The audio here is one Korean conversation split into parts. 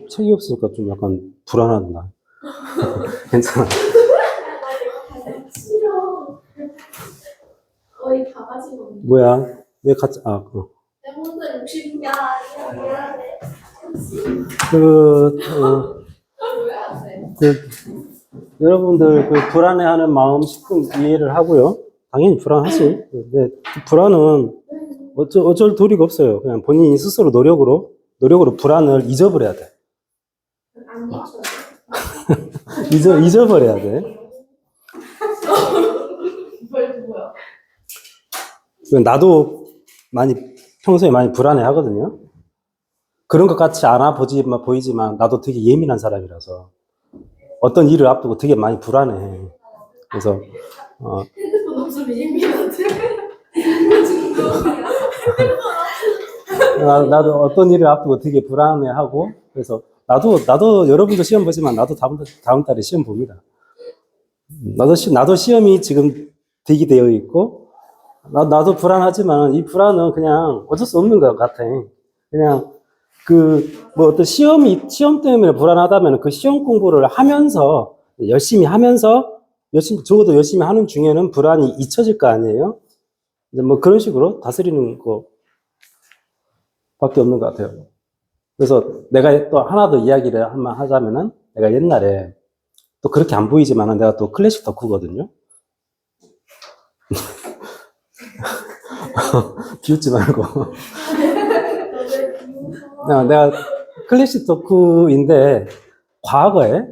책이 없으니까 좀 약간 불안하다. 괜찮아. 싫어. 거의 다 가지고. 뭐야? 왜 같이, 내 혼자 욕심이야. 미안해. 여러분들 불안해하는 마음 10분 이해를 하고요. 당연히 불안하지. 근데 그 불안은 어쩔 도리가 없어요. 그냥 본인이 스스로 노력으로 불안을 잊어버려야 돼. 안 잊혀요. 잊어버려야 돼. 뭐야? 나도 평소에 많이 불안해 하거든요. 그런 것 같이 않아 보이지만 나도 되게 예민한 사람이라서 어떤 일을 앞두고 되게 많이 불안해. 그래서, 핸드폰 없으면 예민한데. 나도 어떤 일을 앞두고 되게 불안해 하고, 그래서 나도 여러분도 시험 보지만 나도 다음 달에 시험 봅니다. 나도 시험이 지금 대기되어 있고, 나도 불안하지만 이 불안은 그냥 어쩔 수 없는 것 같아. 그냥 어떤 시험 때문에 불안하다면 그 시험 공부를 하면서, 적어도 열심히 하는 중에는 불안이 잊혀질 거 아니에요? 이제 뭐 그런 식으로 다스리는 거 밖에 없는 것 같아요. 그래서 내가 또 하나 더 이야기를 한번 하자면은, 내가 옛날에 또 그렇게 안 보이지만은 내가 또 클래식 덕후거든요. 비웃지 말고. 내가 클래식 덕후인데, 과거에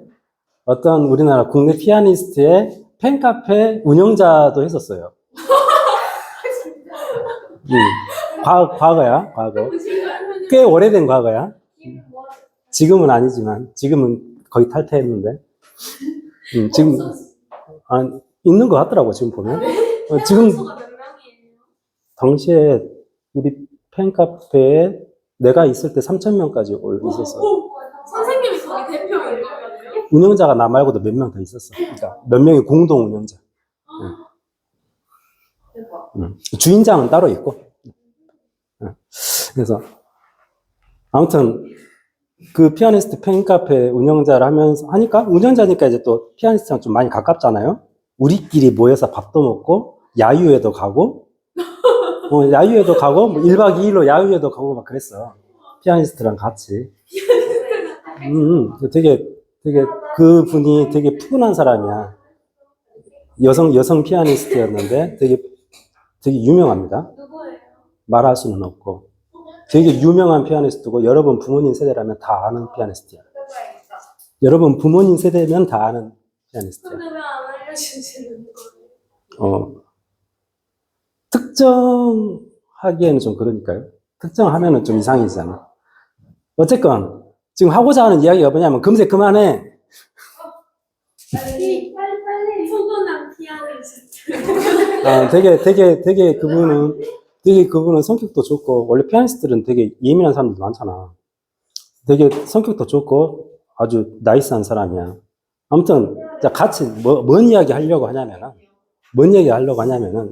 어떤 우리나라 국내 피아니스트의 팬카페 운영자도 했었어요. 과거야. 꽤 오래된 과거야. 지금은 아니지만, 지금은 거의 탈퇴했는데. 지금, 있는 것 같더라고, 지금 보면. 지금, 당시에 우리 팬카페에 내가 있을 때 3,000명까지 있었어. 선생님이 거기 대표인 거예요? 운영자가 나 말고도 몇 명 더 있었어. 그러니까 몇 명의 공동 운영자. 주인장은 따로 있고. 그래서 아무튼 그 피아니스트 팬카페 운영자를 하니까 운영자니까 이제 또 피아니스트랑 좀 많이 가깝잖아요. 우리끼리 모여서 밥도 먹고 야유회도 가고 뭐 1박 2일로 야유회도 가고 막 그랬어. 피아니스트랑 같이. 되게 그분이 되게 푸근한 사람이야. 여성 피아니스트였는데 되게 유명합니다. 누구예요? 말할 수는 없고. 되게 유명한 피아니스트고 여러분 부모님 세대라면 다 아는 피아니스트야. 여러분 부모님 세대면 다 아는 피아니스트야. 근데 왜 안 알려주시는 거예요? 특정하기에는 좀 그러니까요. 특정하면은 좀 이상이잖아. 어쨌건 지금 하고자 하는 이야기가 뭐냐면 금세 그만해. 빨리 소근한 피아니스트. 되게 그분은 성격도 좋고 원래 피아니스트들은 되게 예민한 사람들 많잖아. 되게 성격도 좋고 아주 나이스한 사람이야. 아무튼 같이 뭔 이야기 하려고 하냐면은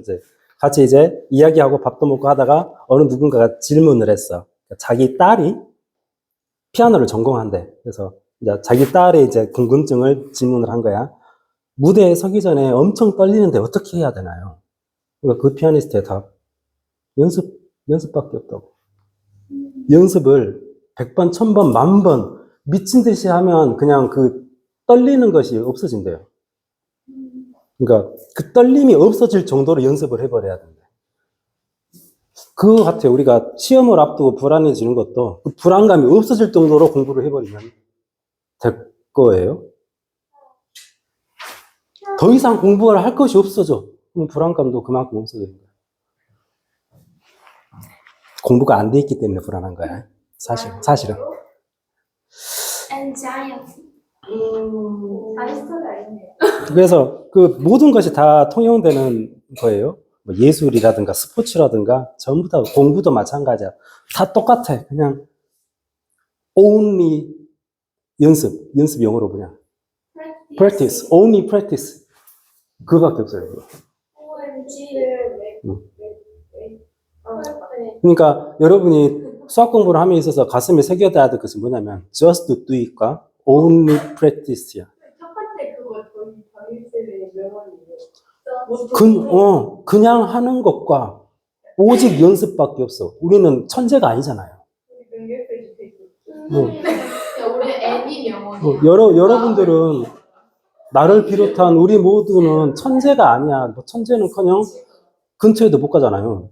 이제 같이 이제 이야기하고 밥도 먹고 하다가 어느 누군가가 질문을 했어. 자기 딸이 피아노를 전공한대. 그래서 이제 자기 딸의 이제 궁금증을 질문을 한 거야. 무대에 서기 전에 엄청 떨리는데 어떻게 해야 되나요? 그러니까 그 피아니스트의 답. 연습밖에 없다고. 연습을 100번, 1000번, 10,000번 미친 듯이 하면 그냥 그 떨리는 것이 없어진대요. 그러니까 그 떨림이 없어질 정도로 연습을 해버려야 된대. 그거 같아요. 우리가 시험을 앞두고 불안해지는 것도 그 불안감이 없어질 정도로 공부를 해버리면 될 거예요. 더 이상 공부를 할 것이 없어져. 그럼 불안감도 그만큼 없어지는 거야. 공부가 안 돼 있기 때문에 불안한 거야. 사실은. anxiety. 아이스터가 아니네요. 그래서 그 모든 것이 다 통용되는 거예요. 뭐 예술이라든가 스포츠라든가 전부 다 공부도 마찬가지야. 다 똑같아. 그냥 only 연습 영어로 그냥 practice, only practice. 그거밖에 없어요. OMG를 그러니까 여러분이 수학 공부를 함에 있어서 가슴에 새겨둬야 될 것이 뭐냐면 just do it과 only practice야. 첫 번째 그거 저희 담임쌤의 명언이에요. 그냥 하는 것과 오직 연습밖에 없어. 우리는 천재가 아니잖아요. 우리 애니 명언이야. 여러분들은 나를 비롯한 우리 모두는 천재가 아니야. 뭐 천재는커녕 근처에도 못 가잖아요.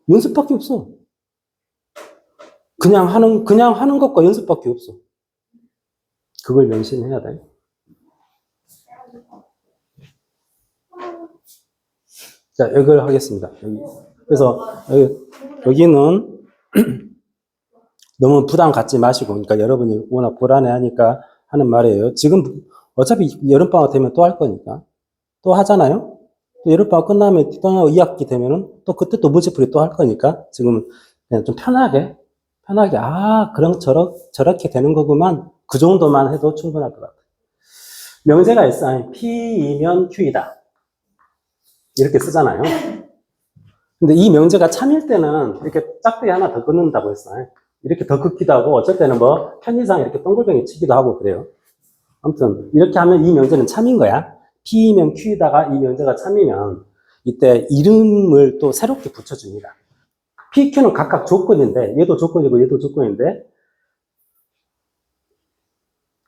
연습밖에 없어. 그냥 하는 것과 연습밖에 없어. 그걸 명심해야 돼. 자, 이걸 하겠습니다. 그래서 여기는 너무 부담 갖지 마시고, 그러니까 여러분이 워낙 불안해하니까 하는 말이에요. 지금 어차피 여름방학 되면 또 할 거니까 또 하잖아요. 또 여름방학 끝나면 또 2학기 되면은 또 그때 또 무지풀이 또 할 거니까 지금 그냥 좀 편하게 그럼 저렇게 되는 거구만. 그 정도만 해도 충분할 것 같아요. 명제가 있어. P이면 Q이다. 이렇게 쓰잖아요. 근데 이 명제가 참일 때는 이렇게 짝대기 하나 더 긋는다고 했어요. 이렇게 더 긋기도 하고, 어쩔 때는 뭐 편의상 이렇게 동글뱅이 치기도 하고 그래요. 아무튼 이렇게 하면 이 명제는 참인 거야. P이면 Q이다가 이 명제가 참이면 이때 이름을 또 새롭게 붙여줍니다. P, Q는 각각 조건인데, 얘도 조건이고 얘도 조건인데,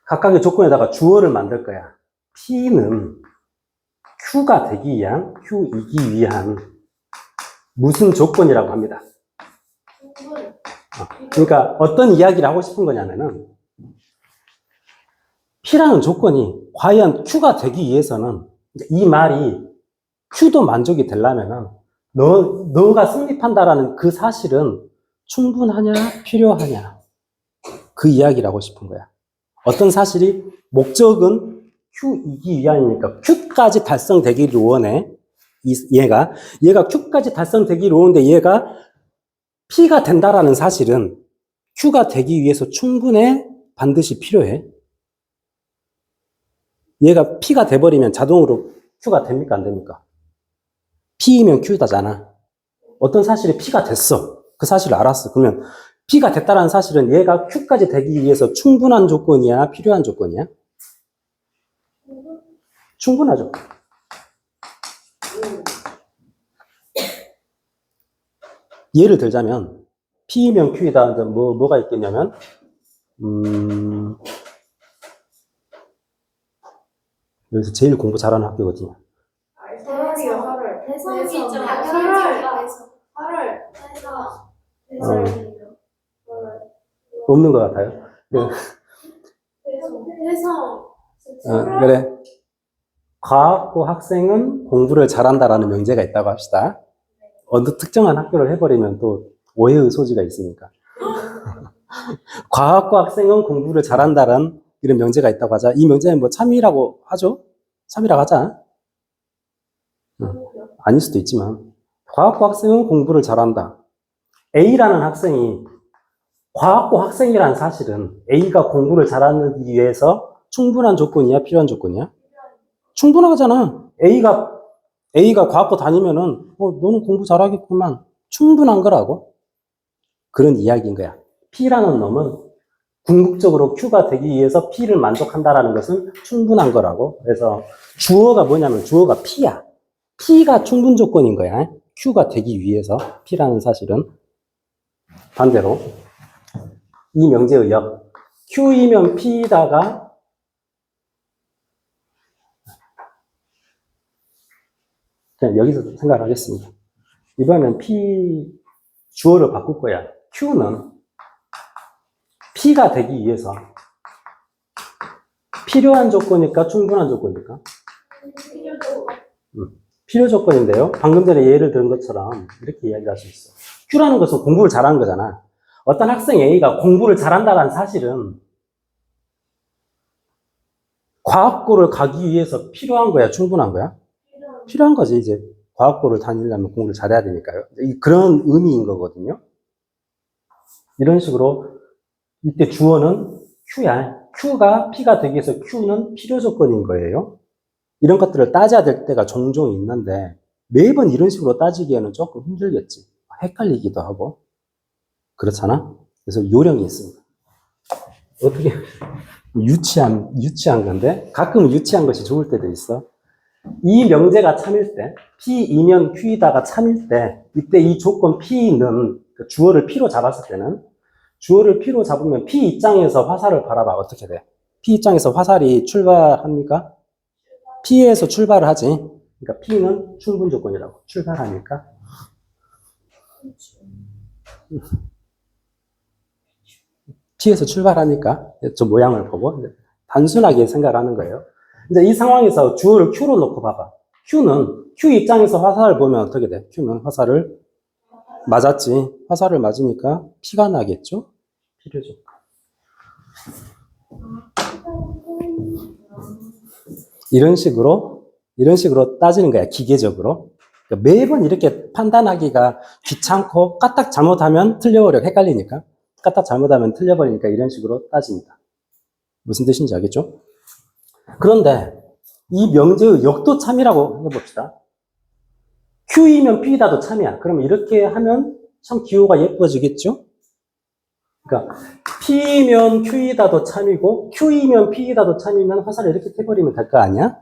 각각의 조건에다가 주어를 만들 거야. P는 Q가 되기 위한, Q이기 위한 무슨 조건이라고 합니다. 그러니까 어떤 이야기를 하고 싶은 거냐면은, P라는 조건이 과연 Q가 되기 위해서는 이 말이 Q도 만족이 되려면은 너가 성립한다라는 그 사실은 충분하냐, 필요하냐. 그 이야기를 하고 싶은 거야. 어떤 사실이 목적은 Q이기 위함이니까 Q까지 달성되기를 원해. 얘가 Q까지 달성되기를 원하는데 얘가 P가 된다라는 사실은 Q가 되기 위해서 충분해? 반드시 필요해? 얘가 P가 돼버리면 자동으로 Q가 됩니까? 안 됩니까? P이면 Q다잖아. 어떤 사실이 P가 됐어. 그 사실을 알았어. 그러면 P가 됐다는 사실은 얘가 Q까지 되기 위해서 충분한 조건이야? 필요한 조건이야? 충분하죠. 예를 들자면 P이면 Q이다. 뭐가 있겠냐면 여기서 제일 공부 잘하는 학교거든요. 없는 것 같아요. 그래. 과학고 학생은 공부를 잘한다라는 명제가 있다고 합시다. 어느 특정한 학교를 해버리면 또 오해의 소지가 있으니까. 과학고 학생은 공부를 잘한다라는 이런 명제가 있다고 하자. 이 명제는 뭐 참이라고 하죠? 참이라고 하자. 아닐 수도 있지만. 과학고 학생은 공부를 잘한다. A라는 학생이 과학고 학생이라는 사실은 A가 공부를 잘하기 위해서 충분한 조건이야? 필요한 조건이야? 충분하잖아. A가 과학고 다니면은, 너는 공부 잘하겠구만. 충분한 거라고. 그런 이야기인 거야. P라는 놈은 궁극적으로 Q가 되기 위해서 P를 만족한다라는 것은 충분한 거라고. 그래서 주어가 뭐냐면 주어가 P야. P가 충분 조건인 거야. Q가 되기 위해서 P라는 사실은. 반대로 이 명제의 역. Q이면 P다가 그냥 여기서 생각을 하겠습니다. 이번엔 주어를 바꿀 거야. Q는 P가 되기 위해서 필요한 조건일까? 충분한 조건일까? 필요 조건인데요. 방금 전에 예를 들은 것처럼 이렇게 이야기할 수 있어. Q라는 것은 공부를 잘하는 거잖아. 어떤 학생 A가 공부를 잘한다는 사실은 과학고를 가기 위해서 필요한 거야? 충분한 거야? 필요한 거지. 이제 과학고를 다니려면 공부를 잘해야 되니까요. 그런 의미인 거거든요. 이런 식으로 이때 주어는 Q야. Q가 P가 되기 위해서 Q는 필요 조건인 거예요. 이런 것들을 따져야 될 때가 종종 있는데 매번 이런 식으로 따지기에는 조금 힘들겠지. 헷갈리기도 하고. 그렇잖아? 그래서 요령이 있습니다. 어떻게, 유치한 건데, 가끔 유치한 것이 좋을 때도 있어. 이 명제가 참일 때, P2면 Q이다가 참일 때, 이때 이 조건 P는 주어를 P로 잡았을 때는, 주어를 P로 잡으면 P 입장에서 화살을 바라봐. 어떻게 돼? P 입장에서 화살이 출발합니까? P에서 출발을 하지. 그러니까 P는 충분 조건이라고. 출발하니까. P에서 출발하니까 저 모양을 보고 단순하게 생각을 하는 거예요. 이제 이 상황에서 주어를 Q로 놓고 봐봐. Q는 Q 입장에서 화살을 보면 어떻게 돼? Q는 화살을 맞았지. 화살을 맞으니까 P가 나겠죠? 필요죠. 이런 식으로 따지는 거야, 기계적으로. 그러니까 매번 이렇게 판단하기가 귀찮고, 까딱 잘못하면 틀려버려, 헷갈리니까. 까딱 잘못하면 틀려버리니까 이런 식으로 따집니다. 무슨 뜻인지 알겠죠? 그런데 이 명제의 역도 참이라고 해봅시다. Q이면 P이다도 참이야. 그럼 이렇게 하면 참 기호가 예뻐지겠죠? 그러니까 P이면 Q이다도 참이고 Q이면 P이다도 참이면 화살을 이렇게 떼버리면 될 거 아니야?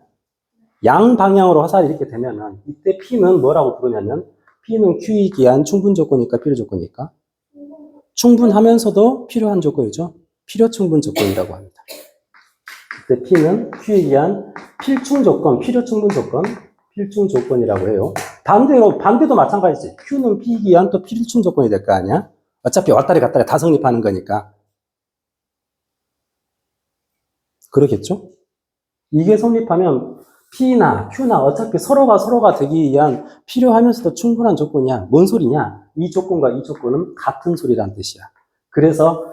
양방향으로 화살이 이렇게 되면은 이때 P는 뭐라고 부르냐면 P는 Q이기 위한 충분 조건이니까 필요 조건이니까 충분하면서도 필요한 조건이죠. 필요 충분 조건이라고 합니다. 이때 P는 Q이기 위한 필충 조건, 필요 충분 조건, 필충 조건이라고 해요. 반대도 마찬가지지. Q는 P이기 위한 또 필충 조건이 될 거 아니야? 어차피 왔다리 갔다리 다 성립하는 거니까. 그러겠죠? 이게 성립하면 P나 Q나 어차피 서로가 되기 위한 필요하면서도 충분한 조건이야. 뭔 소리냐? 이 조건과 이 조건은 같은 소리란 뜻이야. 그래서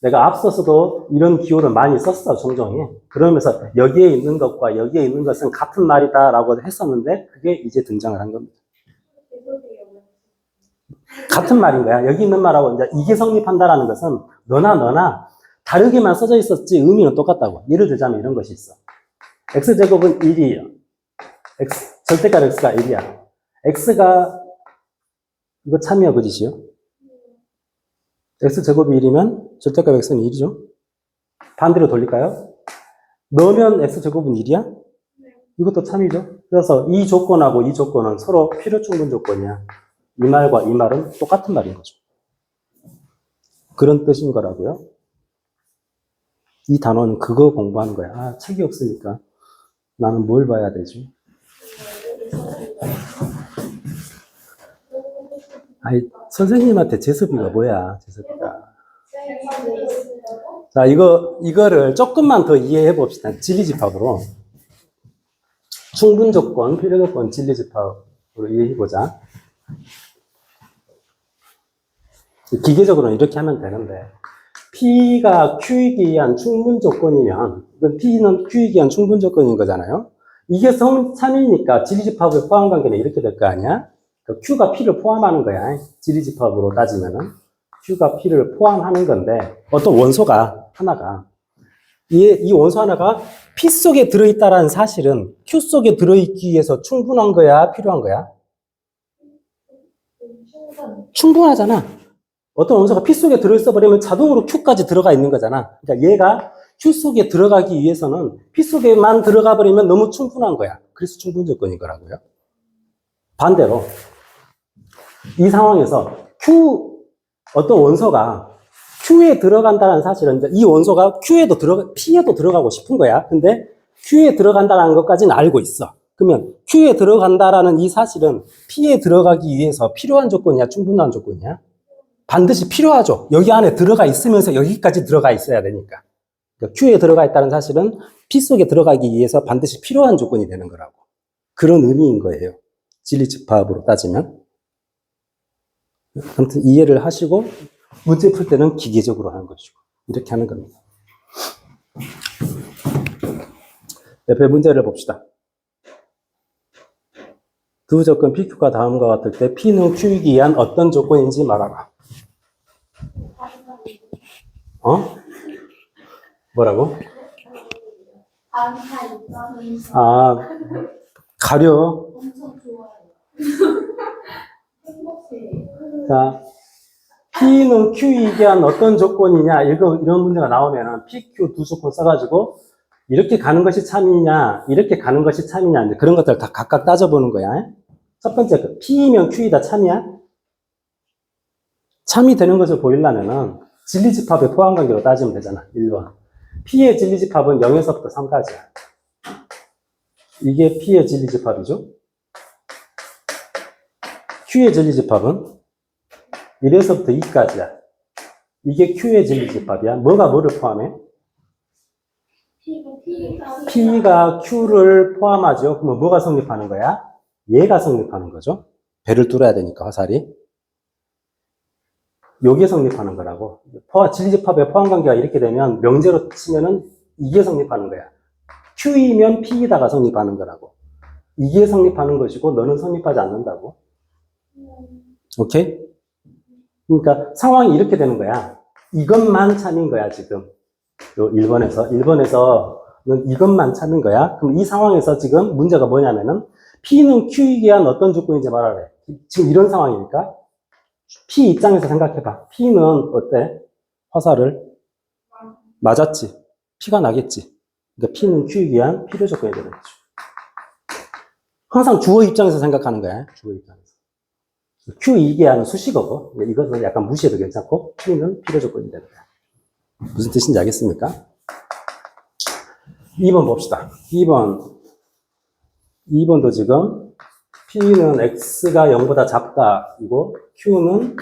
내가 앞서서도 이런 기호를 많이 썼어, 종종에. 그러면서 여기에 있는 것과 여기에 있는 것은 같은 말이다라고 했었는데 그게 이제 등장을 한 겁니다. 같은 말인 거야. 여기 있는 말하고 이제 이게 성립한다라는 것은 너나 다르게만 써져 있었지 의미는 똑같다고. 예를 들자면 이런 것이 있어. x제곱은 1이에요. 절대값 x가 1이야. x가 이거 참이야, 그짓이요? x제곱이 1이면 절대값 x는 1이죠. 반대로 돌릴까요? 넣으면 x제곱은 1이야? 이것도 참이죠. 그래서 이 조건하고 이 조건은 서로 필요충분 조건이야. 이 말과 이 말은 똑같은 말인 거죠. 그런 뜻인 거라고요. 이 단어는 그거 공부하는 거야. 아, 책이 없으니까 나는 뭘 봐야 되지? 아니, 선생님한테 제습이가 뭐야, 제습이가. 자, 이거를 조금만 더 이해해 봅시다. 진리집합으로. 충분 조건, 필요 조건, 진리집합으로 이해해 보자. 기계적으로는 이렇게 하면 되는데, P가 Q이기 위한 충분 조건이면, P는 Q이기 위한 충분 조건인 거잖아요. 이게 성3이니까 진리집합의 포함 관계는 이렇게 될 거 아니야? Q가 P를 포함하는 거야. 진리집합으로 따지면은. Q가 P를 포함하는 건데, 어떤 원소가, 하나가, 이 원소 하나가 P 속에 들어있다라는 사실은 Q 속에 들어있기 위해서 충분한 거야? 필요한 거야? 충분하잖아. 어떤 원소가 P 속에 들어있어 버리면 자동으로 Q까지 들어가 있는 거잖아. 그러니까 얘가 Q 속에 들어가기 위해서는 P 속에만 들어가 버리면 너무 충분한 거야. 그래서 충분 조건인 거라고요. 반대로 이 상황에서 어떤 원소가 Q에 들어간다는 사실은 이제 이 원소가 P에도 들어가고 싶은 거야. 근데 Q에 들어간다는 것까지는 알고 있어. 그러면 Q에 들어간다라는 이 사실은 P에 들어가기 위해서 필요한 조건이야? 충분한 조건이야? 반드시 필요하죠. 여기 안에 들어가 있으면서 여기까지 들어가 있어야 되니까. 그러니까 Q에 들어가 있다는 사실은 P 속에 들어가기 위해서 반드시 필요한 조건이 되는 거라고. 그런 의미인 거예요. 진리집합으로 따지면. 아무튼 이해를 하시고 문제 풀 때는 기계적으로 하는 것이고 이렇게 하는 겁니다. 옆에 문제를 봅시다. 두 조건 PQ가 다음과 같을 때 P는 Q이기 위한 어떤 조건인지 말하라. 뭐라고? 아, 가려. 엄청 좋아요. 자, P는 Q이게 한 어떤 조건이냐, 이런 문제가 나오면은 PQ 두 조건 써가지고, 이렇게 가는 것이 참이냐, 이렇게 가는 것이 참이냐, 이제 그런 것들 다 각각 따져보는 거야. 첫 번째, P면 Q이다 참이야? 참이 되는 것을 보이려면은, 진리집합의 포함관계로 따지면 되잖아. 1번. P의 진리집합은 0에서부터 3까지야. 이게 P의 진리집합이죠. Q의 진리집합은 1에서부터 2까지야. 이게 Q의 진리집합이야. 뭐가 뭐를 포함해? P가 Q를 포함하죠. 그러면 뭐가 성립하는 거야? 얘가 성립하는 거죠. 배를 뚫어야 되니까 화살이. 요게 성립하는 거라고. 진리집합의 포함관계가 이렇게 되면 명제로 치면은 이게 성립하는 거야. Q이면 P이다가 성립하는 거라고. 이게 성립하는 것이고 너는 성립하지 않는다고. 오케이? 그러니까 상황이 이렇게 되는 거야. 이것만 참인 거야, 지금. 요 1번에서는 이것만 참인 거야. 그럼 이 상황에서 지금 문제가 뭐냐면은 P는 Q이게 한 어떤 조건인지 말하래. 지금 이런 상황이니까 P 입장에서 생각해봐. P는 어때? 화살을 맞았지. P가 나겠지. 그러니까 P는 Q이게 한 필요 조건이 되는 거죠. 항상 주어 입장에서 생각하는 거야. 주어 입장에서. Q이게 하는 수식어고, 이것은 약간 무시해도 괜찮고, P는 필요 조건이 되는 거야. 무슨 뜻인지 알겠습니까? 2번 봅시다. 2번도 지금 P는 X가 0보다 작다. 이고 Q는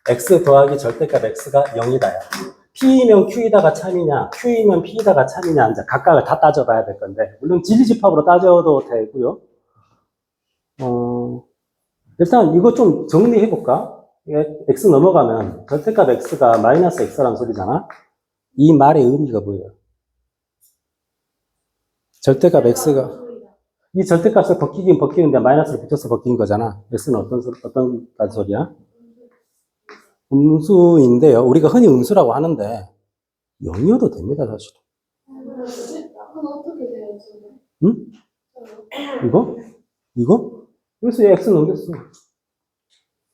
X 더하기 절대값 X가 0이다. P이면 Q이다가 참이냐, Q이면 P이다가 참이냐, 이제 각각을 다 따져봐야 될 건데, 물론 진리집합으로 따져도 되고요. 일단 이거 좀 정리해볼까? X 넘어가면 절대값 X가 마이너스 X라는 소리잖아? 이 말의 의미가 뭐예요? 절대값 X가, 이 절대값을 벗기긴 벗기는데 마이너스를 붙여서 벗긴 거잖아. X는 어떤 소리야? 음수인데요. 우리가 흔히 음수라고 하는데, 0이어도 됩니다, 사실. 그건 어떻게 돼요, 지금? 응? 이거? 그래서 얘 X 넘겼어.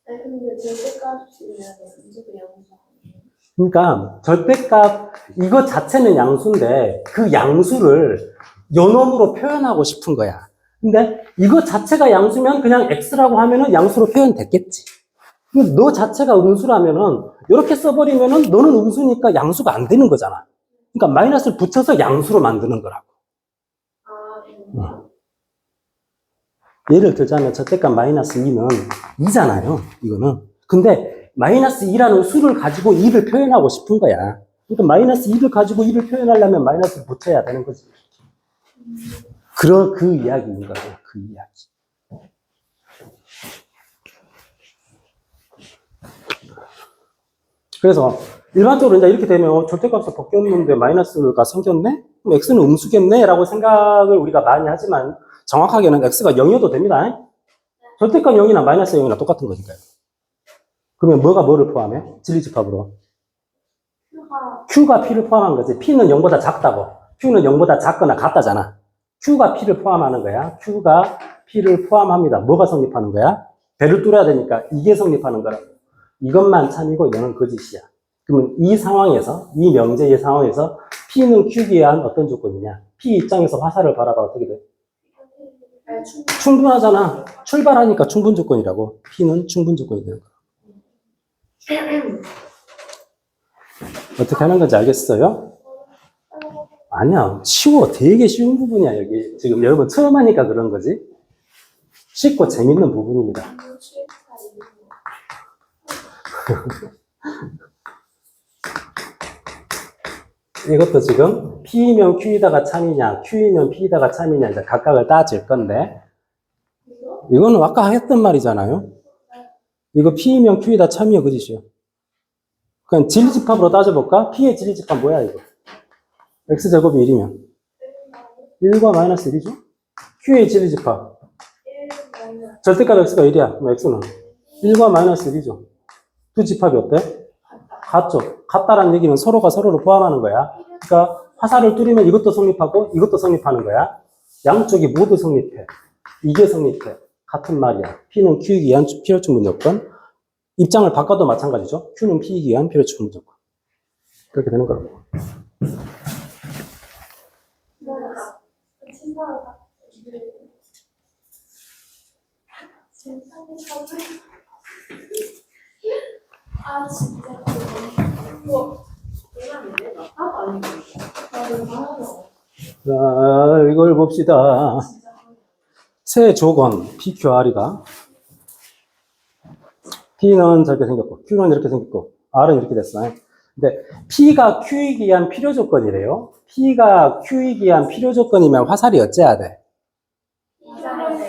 아니, 근데 절대값이면 무조건 양수. 그러니까 절대값 이거 자체는 양수인데 그 양수를 요놈으로 표현하고 싶은 거야. 근데 이거 자체가 양수면 그냥 x라고 하면은 양수로 표현됐겠지. 근데 너 자체가 음수라면은 이렇게 써버리면은 너는 음수니까 양수가 안 되는 거잖아. 그러니까 마이너스를 붙여서 양수로 만드는 거라고. 예를 들자면 절대값 마이너스 2는 2잖아요. 이거는. 근데 마이너스 2라는 수를 가지고 2를 표현하고 싶은 거야. 그러니까 마이너스 2를 가지고 2를 표현하려면 마이너스를 붙여야 되는 거지. 그 이야기인 거예요. 그 이야기. 그래서 일반적으로 이제 이렇게 되면 절대값을 벗겼는데 마이너스가 생겼네? 그럼 x는 음수겠네? 라고 생각을 우리가 많이 하지만 정확하게는 x가 0이어도 됩니다. 절대값 0이나 마이너스 0이나 똑같은 거니까요. 그러면 뭐가 뭐를 포함해? 진리집합으로. Q가 P를 포함한 거지. P는 0보다 작다고. Q는 0보다 작거나 같다잖아. Q가 P를 포함하는 거야. Q가 P를 포함합니다. 뭐가 성립하는 거야? 배를 뚫어야 되니까 이게 성립하는 거라. 이것만 참이고 너는 거짓이야. 그러면 이 상황에서, 이 명제의 상황에서 P는 Q기에 한 어떤 조건이냐? P 입장에서 화살을 바라봐 어떻게 돼? 충분하잖아. 출발하니까 충분 조건이라고. P는 충분 조건이 되는 거야. 어떻게 하는 건지 알겠어요? 아니야. 쉬워. 되게 쉬운 부분이야, 여기. 지금 여러분 처음 하니까 그런 거지. 쉽고 재밌는 부분입니다. 이것도 지금 P이면 Q이다가 참이냐, Q이면 P이다가 참이냐, 이제 각각을 따질 건데, 이거는 아까 했던 말이잖아요. 이거 P이면 Q이다 참이야, 그짓이요. 그냥 진리집합으로 따져볼까? P의 진리집합 뭐야, 이거? X제곱이 1이면. 1과 마이너스 1이죠? Q의 진리집합. 절대값 X가 1이야. 그럼 X는 1과 마이너스 1이죠. 두 집합이 어때? 같죠? 같다라는 얘기는 서로가 서로를 포함하는 거야. 그러니까 화살을 뚫으면 이것도 성립하고 이것도 성립하는 거야. 양쪽이 모두 성립해. 이게 성립해. 같은 말이야. P는 Q이기 위한 필요충분 요건. 입장을 바꿔도 마찬가지죠. Q는 P이기 위한 필요 충분 조건. 그렇게 되는 거라고. 아 진짜 뭐 자, 이걸 봅시다. 세 조건 PQR이다. P는 저렇게 생겼고, Q는 이렇게 생겼고, R은 이렇게 됐어. 근데 P가 Q이기 위한 필요 조건이래요. P가 Q이기 위한 필요 조건이면 화살이 어째야 돼?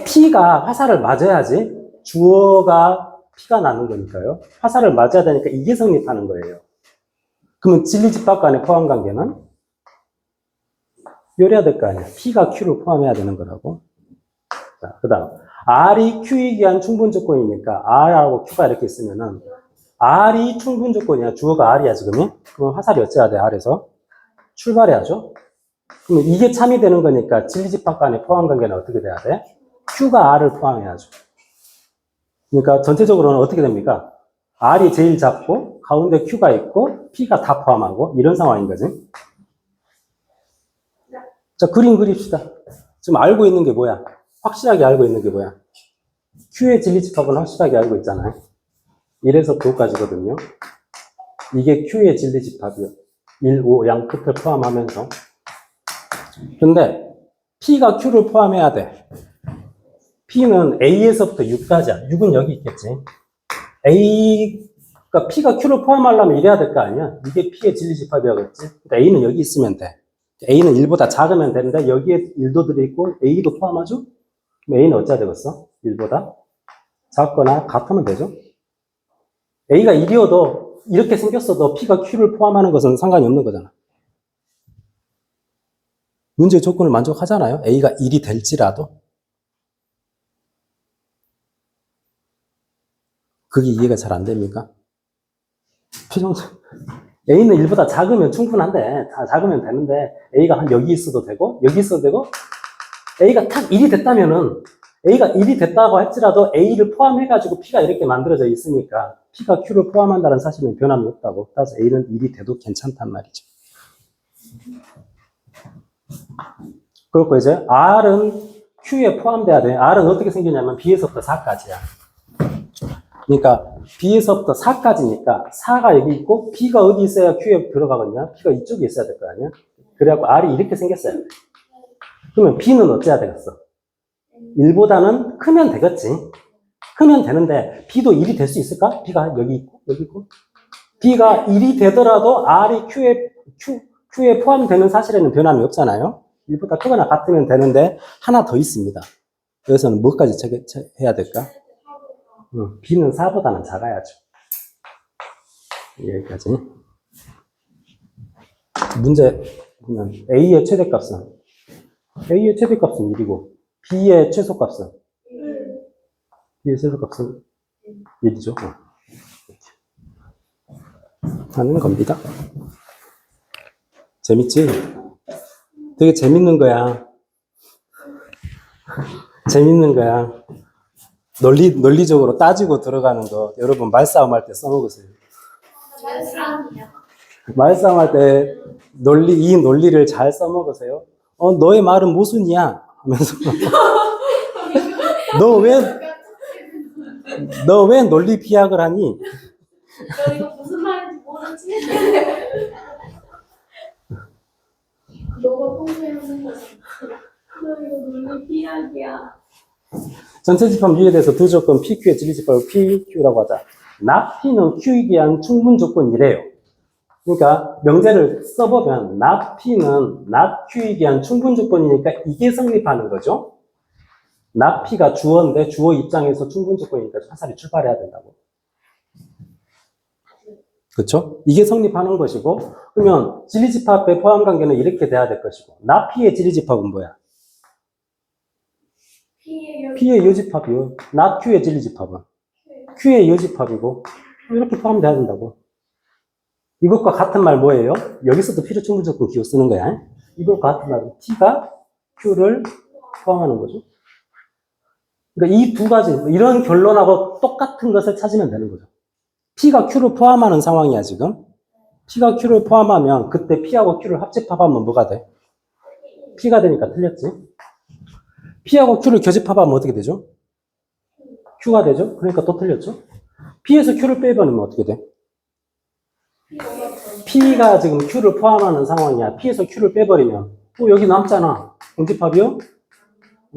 P가 화살을 맞아야지 주어가 P가 나는 거니까요. 화살을 맞아야 되니까 이게 성립하는 거예요. 그러면 진리집합 간의 포함 관계는 요래야 될 거 아니야. P가 Q를 포함해야 되는 거라고. 자, 그 다음 R이 Q이기 위한 충분 조건이니까 R하고 Q가 이렇게 있으면은 R이 충분 조건이야. 주어가 R이야 지금이. 그럼 화살이 어째야 돼? R에서 출발해야죠. 그러면 이게 참이 되는 거니까 진리집합 간의 포함 관계는 어떻게 돼야 돼? Q가 R을 포함해야죠. 그러니까 전체적으로는 어떻게 됩니까? R이 제일 작고 가운데 Q가 있고 P가 다 포함하고 이런 상황인 거지. 자, 그림 그립시다. 지금 알고 있는 게 뭐야? 확실하게 알고 있는 게 뭐야? Q의 진리집합은 확실하게 알고 있잖아요. 1에서 9까지거든요. 이게 Q의 진리집합이요. 1, 5 양 끝을 포함하면서. 근데 P가 Q를 포함해야 돼. P는 A에서부터 6까지야. 6은 여기 있겠지. 그러니까 P가 Q를 포함하려면 이래야 될 거 아니야? 이게 P의 진리집합이라겠지. 그러니까 A는 여기 있으면 돼. A는 1보다 작으면 되는데 여기에 1도 들어있고 A도 포함하죠? 그럼 A는 어찌해야 되겠어? 1보다 작거나 같으면 되죠? A가 1이어도 이렇게 생겼어도 P가 Q를 포함하는 것은 상관이 없는 거잖아. 문제의 조건을 만족하잖아요. A가 1이 될지라도. 그게 이해가 잘 안 됩니까? A는 1보다 작으면 충분한데, 다 작으면 되는데, A가 한 여기 있어도 되고, 여기 있어도 되고, A가 탁 1이 됐다면은, A가 1이 됐다고 할지라도 A를 포함해가지고 P가 이렇게 만들어져 있으니까, P가 Q를 포함한다는 사실은 변함이 없다고. 따라서 A는 1이 돼도 괜찮단 말이죠. 그렇고 이제, R은 Q에 포함돼야 돼. R은 어떻게 생기냐면, B에서부터 4까지야. 그러니까 B에서부터 4까지니까 4가 여기 있고 B가 어디 있어야 Q에 들어가거든요. B가 이쪽에 있어야 될 거 아니야. 그래갖고 R이 이렇게 생겼어요. 그러면 B는 어째야 되겠어? 1보다는 크면 되겠지. 크면 되는데 B도 1이 될 수 있을까? B가 여기 있고 여기 있고. B가 1이 되더라도 R이 Q에 포함되는 사실에는 변함이 없잖아요. 1보다 크거나 같으면 되는데 하나 더 있습니다. 여기서는 뭐까지 해야 될까? B는 4보다는 작아야죠. 여기까지. 문제 보면 A의 최대값은 1이고 B의 최소값은 B의 최소값은 1이죠. 하는 겁니다. 재밌지? 되게 재밌는 거야. 재밌는 거야. 논리적으로 따지고 들어가는 거, 여러분 말싸움 할 때 써먹으세요. 말싸움 할 때 이 논리를 잘 써먹으세요. 너의 말은 모순이야. 하면서. 너 왜 논리 비약을 하니? 너 이거 무슨 말인지 모르지? 너가 평소에 하는 거지. 너 이거 논리 비약이야. 전체 집합 U에 대해서 두 조건 PQ의 진리집합을 PQ라고 하자. not P는 Q이기 위한 충분 조건이래요. 그러니까 명제를 써보면 not P는 not Q이기 위한 충분 조건이니까 이게 성립하는 거죠. not P가 주어인데 주어 입장에서 충분 조건이니까 화살이 출발해야 된다고. 그렇죠? 이게 성립하는 것이고, 그러면 진리집합의 포함 관계는 이렇게 돼야 될 것이고, not P의 진리집합은 뭐야? P의 여집합이요. not Q의 진리집합은 Q의 여집합이고 이렇게 포함돼야 된다고. 이것과 같은 말 뭐예요? 여기서도 필요 충분 조건 기호 쓰는 거야. 이것과 같은 말은 T가 Q를 포함하는 거죠. 그러니까 이 두 가지 이런 결론하고 똑같은 것을 찾으면 되는 거죠. P가 Q를 포함하는 상황이야, 지금. P가 Q를 포함하면 그때 P하고 Q를 합집합하면 뭐가 돼? P가 되니까 틀렸지. P하고 Q를 교집합하면 어떻게 되죠? Q가 되죠? 그러니까 또 틀렸죠? P에서 Q를 빼버리면 어떻게 돼? P가 지금 Q를 포함하는 상황이야. P에서 Q를 빼버리면 또 여기 남잖아. 공집합이요?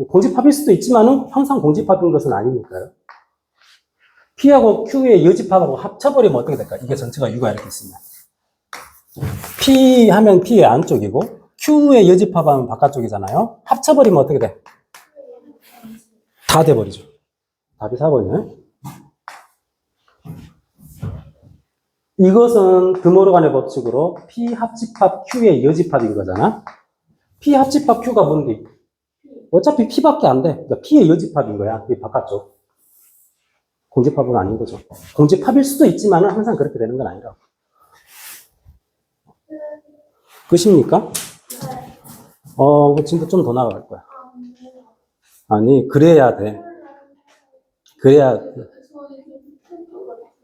공집합일 수도 있지만은 항상 공집합인 것은 아니니까요. P하고 Q의 여집합하고 합쳐버리면 어떻게 될까? 이게 전체가 U가 이렇게 있으면. P 하면 P의 안쪽이고 Q의 여집합하면 바깥쪽이잖아요. 합쳐버리면 어떻게 돼? 다 돼버리죠. 답이 4번이네. 이것은 드모르간의 법칙으로 P 합집합 Q의 여집합인 거잖아. P 합집합 Q가 뭔데? 어차피 P밖에 안 돼. 그러니까 P의 여집합인 거야. 이 바깥쪽. 공집합은 아닌 거죠. 공집합일 수도 있지만 항상 그렇게 되는 건 아니라고. 끝입니까? 진짜 좀 더 나아갈 거야. 아니, 그래야 돼. 그래야 돼.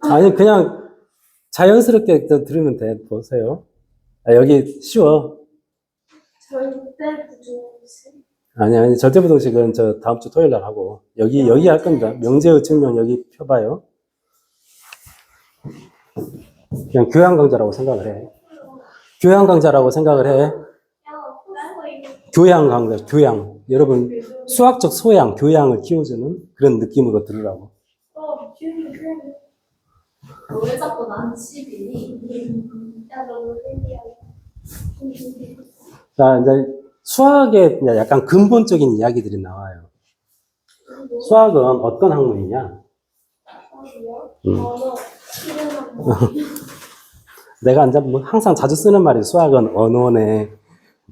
아니, 그냥 자연스럽게 들으면 돼. 보세요. 여기 쉬워. 절대 부정식. 아니, 절대부동식은 저 다음 주 토요일 날 하고, 여기 할 겁니다. 명제의 증명 여기 펴봐요. 그냥 교양 강좌라고 생각을 해. 교양 강좌라고 생각을 해. 교양 강좌, 교양. 여러분, 수학적 소양, 교양을 키워주는 그런 느낌으로 들으라고. 왜 자꾸 난 집이니? 야, 너무 자, 이제 수학의 약간 근본적인 이야기들이 나와요. 수학은 어떤 학문이냐? 내가 이제 뭐 항상 자주 쓰는 말이 수학은 언어네,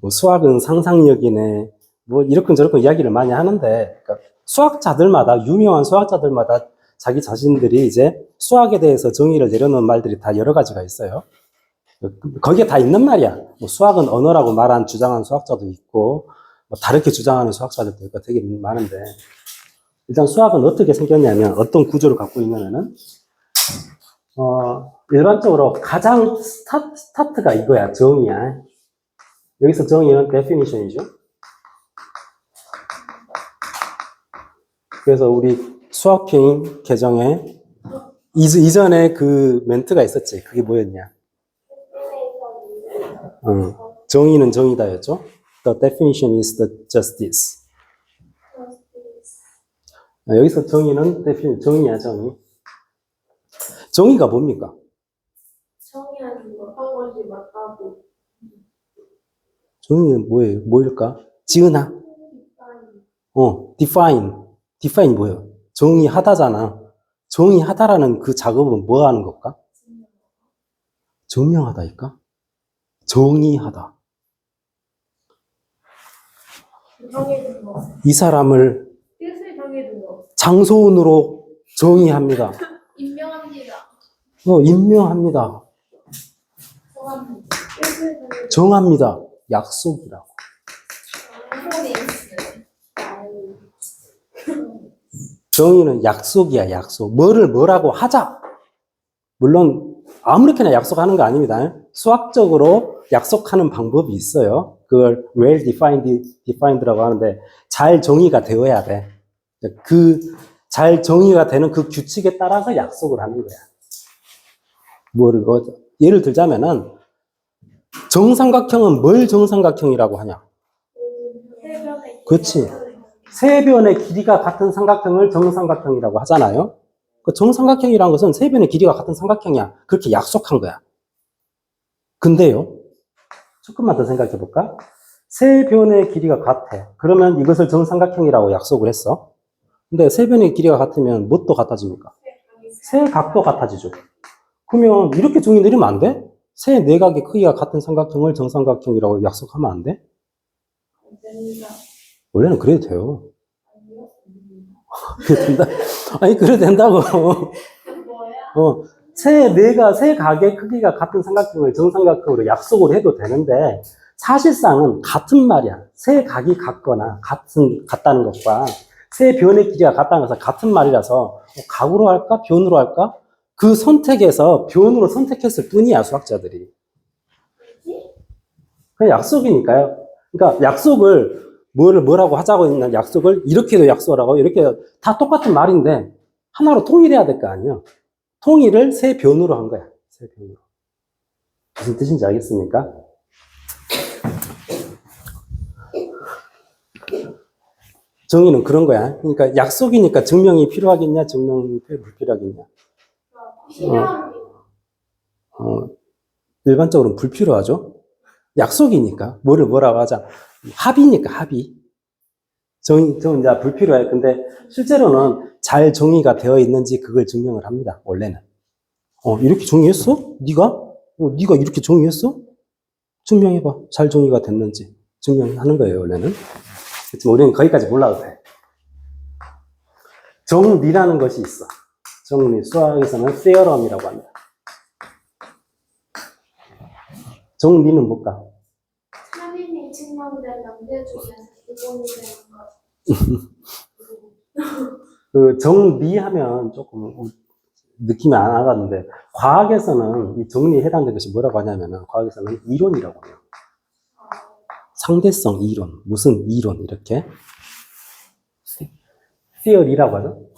뭐 수학은 상상력이네, 뭐 이렇건 저렇건 이야기를 많이 하는데, 그러니까 수학자들마다, 유명한 수학자들마다 자기 자신들이 이제 수학에 대해서 정의를 내려놓은 말들이 다 여러 가지가 있어요. 거기에 다 있는 말이야. 뭐 수학은 언어라고 주장하는 수학자도 있고, 뭐 다르게 주장하는 수학자들도 있고 되게 많은데, 일단 수학은 어떻게 생겼냐면, 어떤 구조를 갖고 있냐면은, 일반적으로 가장 스타트가 이거야. 정의야. 여기서 정의는 definition이죠. 그래서 우리 수학평 개정에 이전에 그 멘트가 있었지. 그게 뭐였냐? 정의는 정의다였죠. The definition is the justice. 여기서 정의는 정의야, 정의. 정의가 뭡니까? 정의하는 거 한 것이 맞다고. 정의는 뭐예요? 뭐일까? 지은아. define. define 뭐예요? 정의하다잖아. 정의하다라는 그 작업은 뭐 하는 걸까? 증명하다일까? 정의하다. 정해준 거. 이 사람을 뜻을 정해준 거. 장소운으로 정의합니다. 임명합니다. 임명합니다. 성함입니다. 뜻을 정해준 정합니다. 약속이라고. 정의는 약속이야, 약속. 뭐라고 하자. 물론 아무렇게나 약속하는 거 아닙니다. 수학적으로 약속하는 방법이 있어요. 그걸 well defined라고 하는데 잘 정의가 되어야 돼. 그 잘 정의가 되는 그 규칙에 따라서 약속을 하는 거야. 예를 들자면은 정삼각형은 뭘 정삼각형이라고 하냐? 그렇지. 세 변의 길이가 같은 삼각형을 정삼각형이라고 하잖아요. 그 정삼각형이라는 것은 세 변의 길이가 같은 삼각형이야. 그렇게 약속한 거야. 근데요, 조금만 더 생각해 볼까? 세 변의 길이가 같아. 그러면 이것을 정삼각형이라고 약속을 했어. 근데 세 변의 길이가 같으면 뭣도 같아집니까? 세 각도 같아지죠. 그러면 이렇게 정의 내리면 안 돼? 세 내각의 크기가 같은 삼각형을 정삼각형이라고 약속하면 안 돼? 원래는 그래도 돼요. 그래도 된다. 아니, 그래도 된다고. 세 각의 크기가 같은 삼각형을 정삼각형으로 약속을 해도 되는데, 사실상은 같은 말이야. 세 각이 같거나, 같다는 것과 세 변의 길이가 같다는 것은 같은 말이라서, 각으로 할까? 변으로 할까? 그 선택에서 변으로 선택했을 뿐이야, 수학자들이. 그냥 약속이니까요. 그러니까 약속을 뭐라고 하자고 했나 약속을 이렇게도 약속을 하고 이렇게 다 똑같은 말인데 하나로 통일해야 될 거 아니에요. 통일을 세 변으로 한 거야. 세 변으로. 무슨 뜻인지 알겠습니까? 정의는 그런 거야. 그러니까 약속이니까 증명이 필요하겠냐, 증명이 불필요하겠냐. 필요한 일반적으로는 불필요하죠. 약속이니까 뭐라고 하자. 합의니까 합의. 정의 이제 불필요해. 근데 실제로는 잘 정의가 되어 있는지 그걸 증명을 합니다. 원래는. 이렇게 정의했어? 네가 이렇게 정의했어? 증명해봐. 잘 정의가 됐는지 증명하는 거예요. 원래는. 그렇지만 우리는 거기까지 몰라도 돼. 정리라는 것이 있어. 정리. 수학에서는 theorem이라고 합니다. 정리는 뭘까? 3인이 증명된 명제 중에서 기본이 되는 것. 그 정리하면 조금 느낌이 안 와갔는데 과학에서는 이 정리에 해당되는 것이 뭐라고 하냐면은 과학에서는 이론이라고 해요. 상대성 이론, 무슨 이론 이렇게 theory라고 하죠.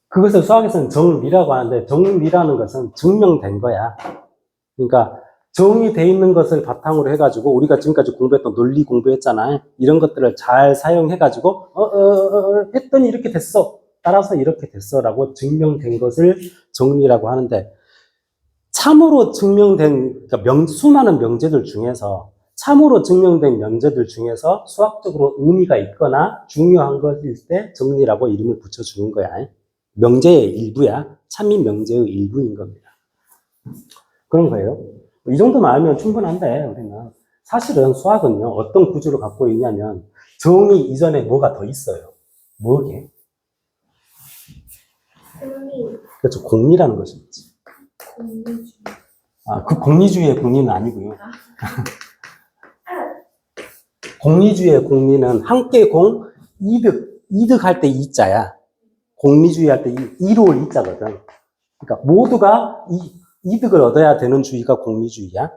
그것을 수학에서는 정리라고 하는데 정리라는 것은 증명된 거야. 그러니까 정의돼 있는 것을 바탕으로 해가지고 우리가 지금까지 공부했던 논리 공부했잖아요. 이런 것들을 잘 사용해가지고 했더니 이렇게 됐어. 따라서 이렇게 됐어라고 증명된 것을 정리라고 하는데 참으로 증명된 그러니까 수많은 명제들 중에서 참으로 증명된 명제들 중에서 수학적으로 의미가 있거나 중요한 것일 때 정리라고 이름을 붙여주는 거야. 명제의 일부야. 참인 명제의 일부인 겁니다. 그런 거예요. 이 정도만 알면 충분한데 우리는 사실은 수학은요 어떤 구조를 갖고 있냐면 정의 이전에 뭐가 더 있어요. 뭐게? 그렇죠. 공리라는 것이 있지. 그 공리주의의 공리는 아니고요. 공리주의의 공리는 함께 이득할 때 이자야. 공리주의 할 때 이로울 이자거든. 그러니까 모두가 이득을 얻어야 되는 주의가 공리주의야.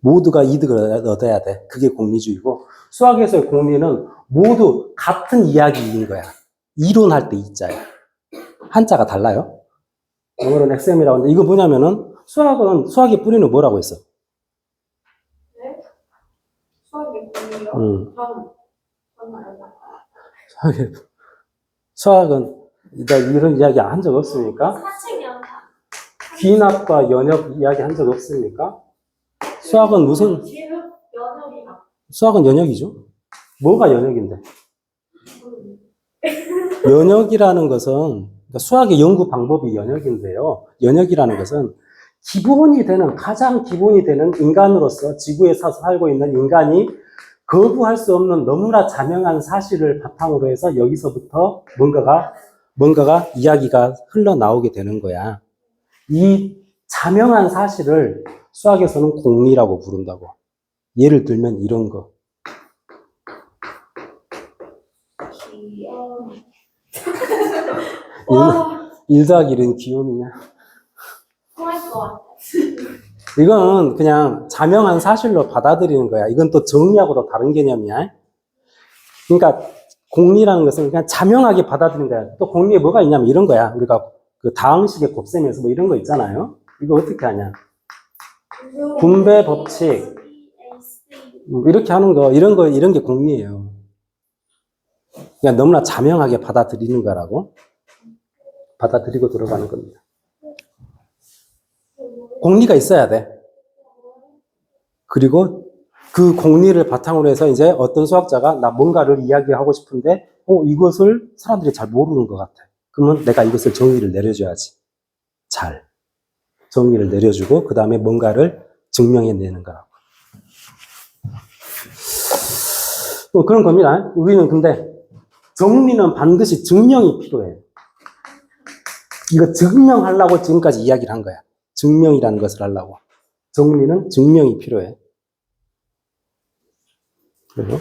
모두가 이득을 얻어야 돼. 그게 공리주의고 수학에서의 공리는 모두 같은 이야기인 거야. 이론할 때 이자야. 한자가 달라요. 영어로는 XM이라고 하는데 이거 뭐냐면은 수학의 뿌리는 뭐라고 했어? 네? 수학의 공이요? 전 알아요. 수학은 이런 이야기 한 적 없습니까? 사칭이야. 귀납과 연역 이야기 한 적 없습니까? 수학은 무슨? 연역이다. 수학은 연역이죠. 뭐가 연역인데? 연역이라는 것은 그러니까 수학의 연구 방법이 연역인데요. 연역이라는 것은 가장 기본이 되는 인간으로서 지구에 살고 있는 인간이 거부할 수 없는 너무나 자명한 사실을 바탕으로 해서 여기서부터 뭔가가 이야기가 흘러나오게 되는 거야. 이 자명한 사실을 수학에서는 공리라고 부른다고. 예를 들면 이런 거. 1 더하기 1은 귀요미냐? 통할 것 같아. 이건 그냥 자명한 사실로 받아들이는 거야. 이건 또 정의하고도 다른 개념이야. 그러니까 공리라는 것은 그냥 자명하게 받아들이는 거야. 또 공리에 뭐가 있냐면 이런 거야. 우리가 그 다항식의 곱셈에서 뭐 이런 거 있잖아요. 이거 어떻게 하냐? 분배 법칙. 이렇게 하는 거, 이런 게 공리예요. 그냥 너무나 자명하게 받아들이는 거라고. 받아들이고 들어가는 겁니다. 공리가 있어야 돼. 그리고 그 공리를 바탕으로 해서 이제 어떤 수학자가 나 뭔가를 이야기하고 싶은데, 이것을 사람들이 잘 모르는 것 같아. 그러면 내가 이것을 정의를 내려줘야지. 잘. 정의를 내려주고, 그 다음에 뭔가를 증명해내는 거라고. 그런 겁니다. 우리는 근데 정리는 반드시 증명이 필요해. 이거 증명하려고 지금까지 이야기를 한 거야. 증명이라는 것을 하려고. 정리는 증명이 필요해. 그래서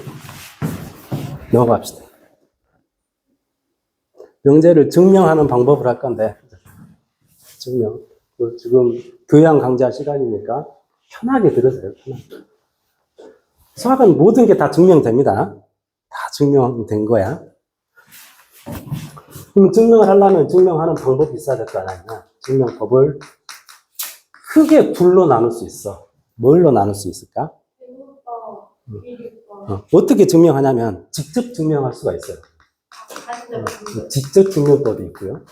넘어갑시다. 명제를 증명하는 방법을 할 건데, 증명. 지금 교양 강좌 시간이니까 편하게 들으세요. 편하게. 수학은 모든 게 다 증명됩니다. 다 증명된 거야. 그럼 증명을 하려면 증명하는 방법이 있어야 될 거 아니야. 증명법을 크게 둘로 나눌 수 있어. 뭘로 나눌 수 있을까? 대우법, 비교법, 어떻게 증명하냐면 직접 증명할 수가 있어요. 직접 증명법이 있고요.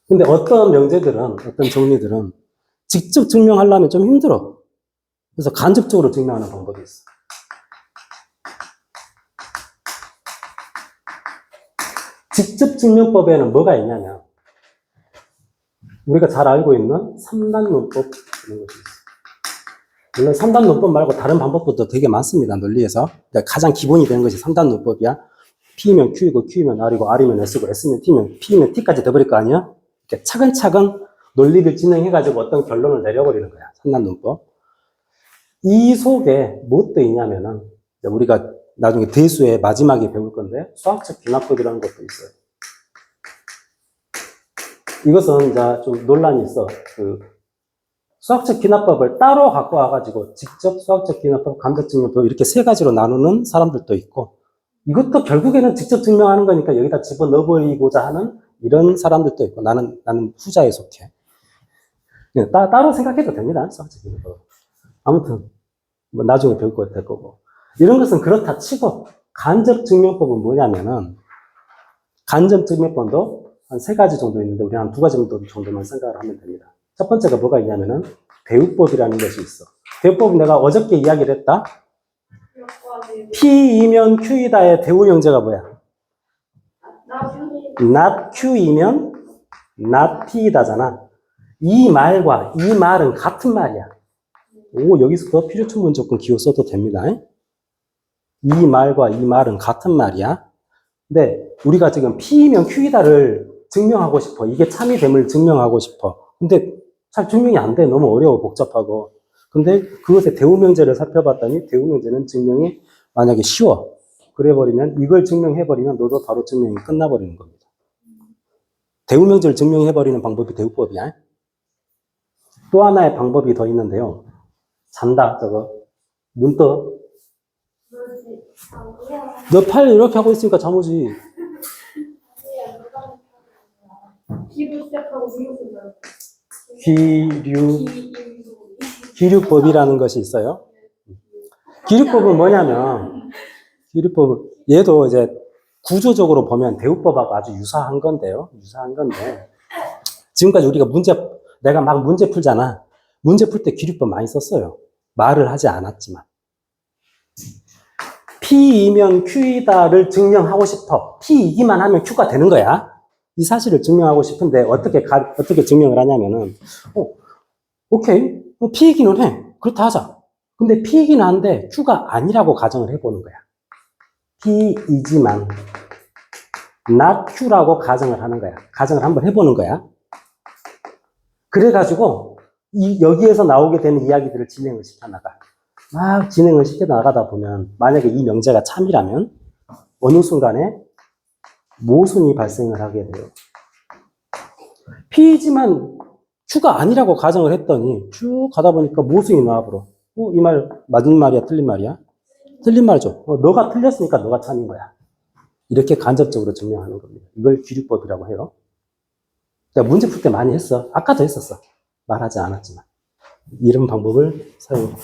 근데 어떤 명제들은, 어떤 정리들은 직접 증명하려면 좀 힘들어. 그래서 간접적으로 증명하는 방법이 있어. 직접 증명법에는 뭐가 있냐면 우리가 잘 알고 있는 3단 논법 이런 것이 있어. 물론 3단 논법 말고 다른 방법도 되게 많습니다. 논리에서. 가장 기본이 되는 것이 3단 논법이야. P면 Q이고 Q면 R이고 R이면 S고 S면 T면 P면 T까지 돼버릴 거 아니야? 이렇게 차근차근 논리를 진행해가지고 어떤 결론을 내려버리는 거야. 3단 논법. 이 속에 무엇도 있냐면은 우리가 나중에 대수의 마지막에 배울 건데 수학적 귀납법이라는 것도 있어요. 이것은 이제 좀 논란이 있어. 수학적 귀납법을 따로 갖고 와가지고 직접 수학적 귀납법, 간접증명법 이렇게 세 가지로 나누는 사람들도 있고 이것도 결국에는 직접 증명하는 거니까 여기다 집어넣어버리고자 하는 이런 사람들도 있고 나는 후자에 속해. 따로 생각해도 됩니다. 수학적 귀납법. 아무튼 뭐 나중에 배울 거 될 거고 이런 것은 그렇다 치고 간접증명법은 뭐냐면은 간접증명법도 한 세 가지 정도 있는데 우리 한 두 가지 정도만 생각을 하면 됩니다. 첫 번째가 뭐가 있냐면은 대우법이라는 것이 있어. 대우법은 내가 어저께 이야기를 했다. P이면 Q이다의 대우 명제가 뭐야? not Q이면 not P이다잖아. 이 말과 이 말은 같은 말이야. 오, 여기서 필요충분 조건 기호 써도 됩니다. 이 말과 이 말은 같은 말이야. 근데 우리가 지금 P이면 Q이다를 증명하고 싶어. 이게 참이됨을 증명하고 싶어. 근데 잘 증명이 안 돼. 너무 어려워, 복잡하고. 근데 그것의 대우명제를 살펴봤더니 대우명제는 증명이 만약에 쉬워. 그래버리면 이걸 증명해버리면 너도 바로 증명이 끝나버리는 겁니다. 대우명제를 증명해버리는 방법이 대우법이야. 또 하나의 방법이 더 있는데요. 잔다, 저거. 눈 떠. 너 팔 이렇게 하고 있으니까 잠오지. 기로 시작하고 생겼습니다. 기류법이라는 것이 있어요. 기류법은 뭐냐면, 기류법은, 얘도 이제 구조적으로 보면 대우법하고 아주 유사한 건데요. 유사한 건데, 지금까지 우리가 내가 막 문제 풀잖아. 문제 풀 때 기류법 많이 썼어요. 말을 하지 않았지만. P이면 Q이다를 증명하고 싶어. P이기만 하면 Q가 되는 거야. 이 사실을 증명하고 싶은데 어떻게 증명을 하냐면은 오케이. P이기는 해. 그렇다 하자. 근데 P이기는 한데 Q가 아니라고 가정을 해보는 거야. P이지만 not Q라고 가정을 하는 거야. 가정을 한번 해보는 거야. 그래가지고 여기에서 나오게 되는 이야기들을 진행을 시켜나가. 막 진행을 시켜나가다 보면 만약에 이 명제가 참이라면 어느 순간에 모순이 발생을 하게 돼요. P이지만 Q가 아니라고 가정을 했더니 쭉 가다 보니까 모순이 나와버려. 이 말 맞는 말이야? 틀린 말이야? 틀린 말이죠. 너가 틀렸으니까 너가 참인 거야. 이렇게 간접적으로 증명하는 겁니다. 이걸 기류법이라고 해요. 그러니까 문제 풀 때 많이 했어. 아까도 했었어. 말하지 않았지만. 이런 방법을 사용해.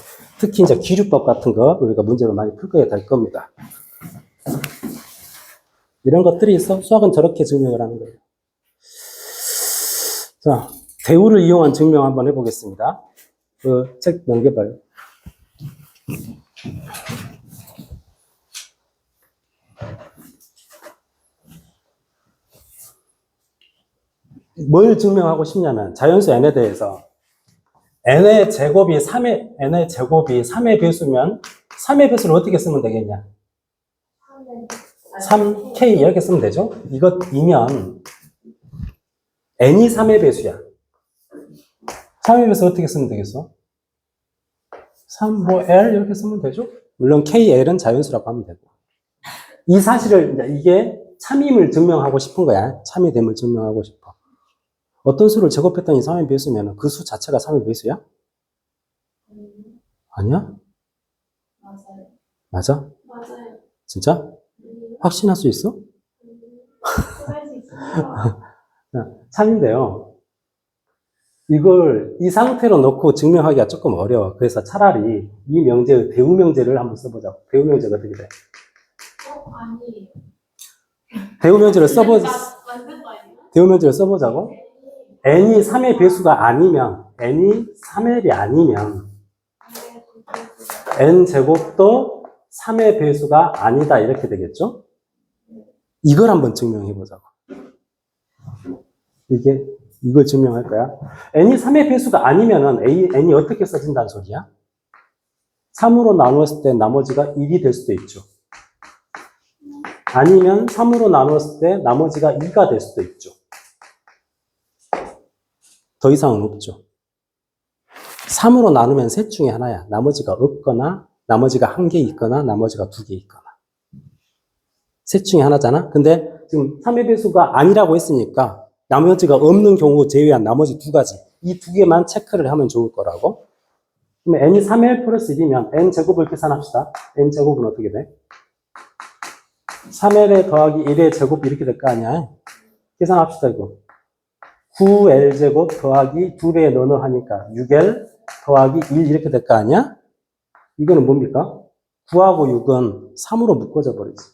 특히 이제 기류법 같은 거 우리가 문제로 많이 풀게 될 겁니다. 이런 것들이 있어. 수학은 저렇게 증명을 하는 거예요. 자, 대우를 이용한 증명 한번 해보겠습니다. 책 넘겨봐요. 뭘 증명하고 싶냐면 자연수 n에 대해서 n의 제곱이 3의 배수면 3의 배수를 어떻게 쓰면 되겠냐? 3k 이렇게 쓰면 되죠? 이것이면 n이 3의 배수야. 3의 배수 어떻게 쓰면 되겠어? 3, L 이렇게 쓰면 되죠? 물론 KL은 자연수라고 하면 되고. 이 사실을, 이게 참임을 증명하고 싶은 거야. 참이됨을 증명하고 싶어. 어떤 수를 제곱했더니 3의 배수면 그 수 자체가 3의 배수야? 아니야? 맞아요. 맞아? 맞아요. 진짜? 확신할 수 있어? 할수 있습니다. 3인데요. 이걸 이 상태로 놓고 증명하기가 조금 어려워. 그래서 차라리 이 명제의 대우 명제를 한번 써보자. 대우 명제가 어떻게 돼? 아니에요. 대우 명제를 써보자. 맞는 거 아니에요? 대우 명제를 써보자고. n이 3의 배수가 아니면, n이 3L이 아니면, n 제곱도 3의 배수가 아니다. 이렇게 되겠죠? 이걸 한번 증명해 보자고. 이걸 증명할 거야. n이 3의 배수가 아니면은 n이 어떻게 써진다는 소리야? 3으로 나누었을 때 나머지가 1이 될 수도 있죠. 아니면 3으로 나누었을 때 나머지가 2가 될 수도 있죠. 더 이상은 없죠. 3으로 나누면 셋 중에 하나야. 나머지가 없거나, 나머지가 한 개 있거나, 나머지가 두 개 있거나. 셋 중에 하나잖아? 근데 지금 3의 배수가 아니라고 했으니까 나머지가 없는 경우 제외한 나머지 두 가지. 이 두 개만 체크를 하면 좋을 거라고. 그러면 n이 3l 플러스 1이면 n 제곱을 계산합시다. n 제곱은 어떻게 돼? 3l에 더하기 1의 제곱 이렇게 될 거 아니야? 계산합시다, 이거. 9l 제곱 더하기 2배에 넣어 하니까 6l 더하기 1 이렇게 될 거 아니야? 이거는 뭡니까? 9하고 6은 3으로 묶어져 버리지.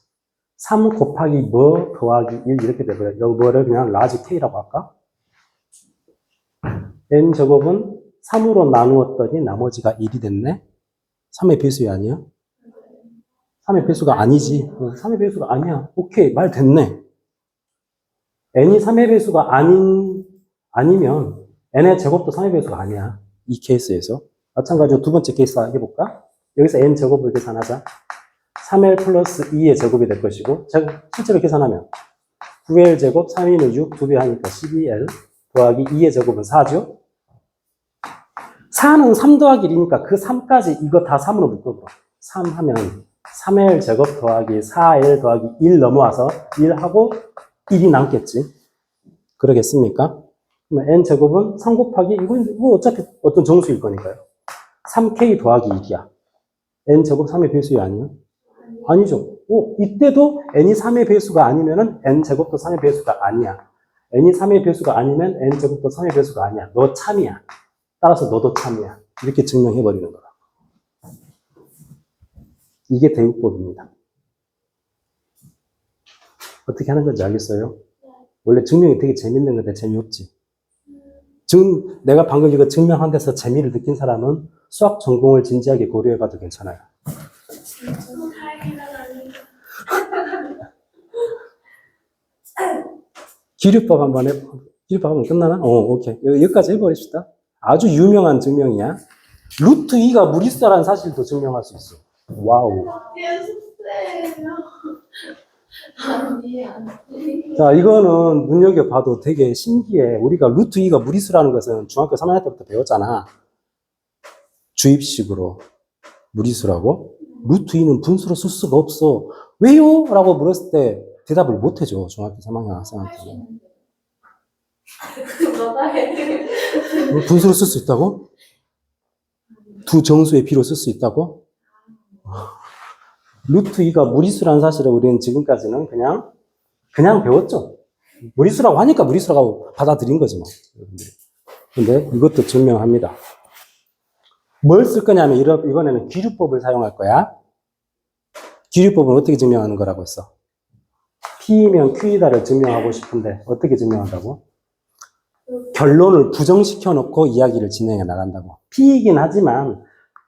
3 곱하기 뭐 더하기 1 이렇게 돼버려요. 여기 뭐를 그냥 라지 K라고 할까? n 제곱은 3으로 나누었더니 나머지가 1이 됐네? 3의 배수야 아니야? 3의 배수가 아니지. 3의 배수가 아니야. 오케이, 말 됐네. n이 3의 배수가 아니면 n의 제곱도 3의 배수가 아니야. 이 케이스에서. 마찬가지로 두 번째 케이스 해볼까? 여기서 n 제곱을 계산하자. 3l 플러스 2의 제곱이 될 것이고, 실제로 계산하면 9l 제곱, 3E는 6, 2배 하니까 12l 더하기 2의 제곱은 4죠? 4는 3 더하기 1이니까 그 3까지 이거 다 3으로 묶어봐. 3 하면 3l 제곱 더하기 4l 더하기 1 넘어와서 1하고 1이 남겠지. 그러겠습니까? 그러면 n 제곱은 3 곱하기, 이건 뭐 어차피 어떤 정수일 거니까요. 3k 더하기 1이야. n 제곱 3의 배수야 아니요? 아니죠. 이때도 n이 3의 배수가 아니면은 n 제곱도 3의 배수가 아니야. n이 3의 배수가 아니면 n 제곱도 3의 배수가 아니야. 너 참이야. 따라서 너도 참이야. 이렇게 증명해버리는 거라. 이게 대우법입니다. 어떻게 하는 건지 알겠어요? 원래 증명이 되게 재밌는 건데 재미없지. 내가 방금 이거 증명한 데서 재미를 느낀 사람은 수학 전공을 진지하게 고려해봐도 괜찮아요. 기류법 한번 기류법 한번 끝나나? 오케이. 여기까지 해버립시다. 아주 유명한 증명이야. 루트 2가 무리수라는 사실도 증명할 수 있어. 와우. 자, 이거는 눈여겨봐도 되게 신기해. 우리가 루트 2가 무리수라는 것은 중학교 3학년 때부터 배웠잖아. 주입식으로 무리수라고. 루트 2는 분수로 쓸 수가 없어. 왜요? 라고 물었을 때 대답을 못 해줘. 중학교 3학년 학생한테. 분수로 쓸 수 있다고? 두 정수의 비로 쓸 수 있다고? 루트 2가 무리수라는 사실을 우리는 지금까지는 그냥 배웠죠. 무리수라고 하니까 무리수라고 받아들인 거지 뭐. 근데 이것도 증명합니다. 뭘 쓸 거냐면 이번에는 기류법을 사용할 거야. 기류법은 어떻게 증명하는 거라고 했어? P이면 Q이다를 증명하고 싶은데 어떻게 증명한다고? 결론을 부정시켜 놓고 이야기를 진행해 나간다고. P이긴 하지만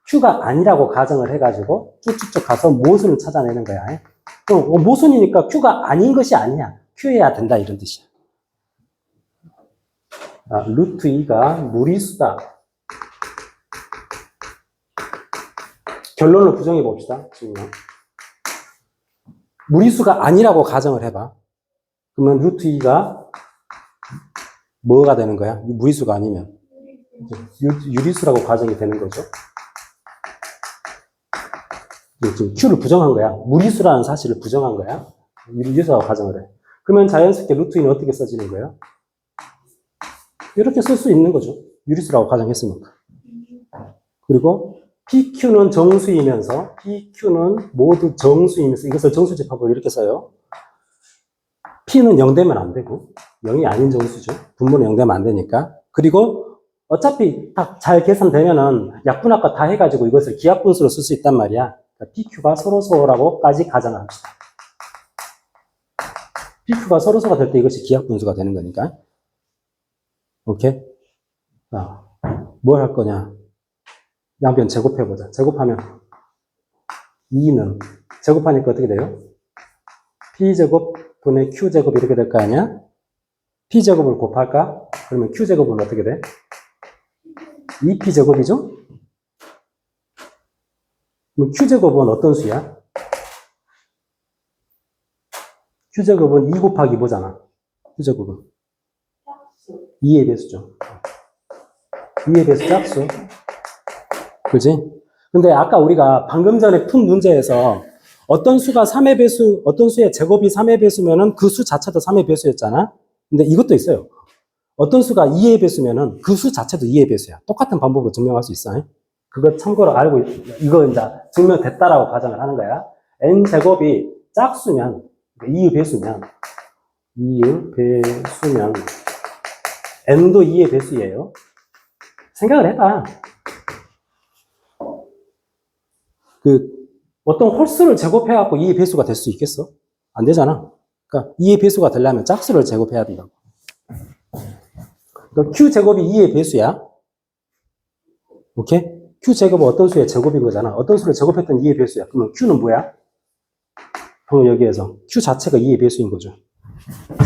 Q가 아니라고 가정을 해가지고 쭉쭉쭉 가서 모순을 찾아내는 거야. 모순이니까 Q가 아닌 것이 아니야. Q여야 된다 이런 뜻이야. 루트 2가 무리수다. 결론을 부정해 봅시다. 지금. 무리수가 아니라고 가정을 해봐. 그러면 루트 2가 뭐가 되는 거야? 무리수가 아니면 유리수라고 가정이 되는 거죠. 지금 Q를 부정한 거야. 무리수라는 사실을 부정한 거야. 유리수라고 가정을 해. 그러면 자연스럽게 루트 2는 어떻게 써지는 거예요? 이렇게 쓸 수 있는 거죠. 유리수라고 가정했으니까. 그리고 PQ는 정수이면서 PQ는 모두 정수이면서 이것을 정수집합으로 이렇게 써요. P는 0 되면 안 되고 0이 아닌 정수죠. 분모는 0 되면 안 되니까. 그리고 어차피 딱 잘 계산되면은 약분합과 다 해가지고 이것을 기하분수로 쓸 수 있단 말이야. 그러니까 PQ가 서로서라고까지 가정합시다. PQ가 서로서가 될 때 이것이 기하분수가 되는 거니까. 오케이? 자, 뭘 할 거냐? 양변 제곱해보자. 제곱하면 2는 제곱하니까 어떻게 돼요? P제곱 분의 Q제곱 이렇게 될 거 아니야? P제곱을 곱할까? 그러면 Q제곱은 어떻게 돼? 2P제곱이죠? 그럼 Q제곱은 어떤 수야? Q제곱은 2 곱하기 뭐잖아? Q제곱은 2의 배수죠. 2의 배수 짝수. 그지? 근데 아까 우리가 방금 전에 푼 문제에서 어떤 수가 3의 배수, 어떤 수의 제곱이 3의 배수면은 그 수 자체도 3의 배수였잖아? 근데 이것도 있어요. 어떤 수가 2의 배수면은 그 수 자체도 2의 배수야. 똑같은 방법으로 증명할 수 있어. 그거 참고로 알고, 이거 이제 증명됐다라고 가정을 하는 거야. n제곱이 짝수면, 2의 배수면, 2의 배수면, n도 2의 배수예요. 생각을 해봐. 어떤 홀수를 제곱해갖고 2의 배수가 될 수 있겠어? 안 되잖아. 그러니까 2의 배수가 되려면 짝수를 제곱해야 된다고. 그러니까 Q제곱이 2의 배수야. 오케이? Q제곱은 어떤 수의 제곱인 거잖아. 어떤 수를 제곱했던 2의 배수야. 그러면 Q는 뭐야? 그럼 여기에서 Q 자체가 2의 배수인 거죠.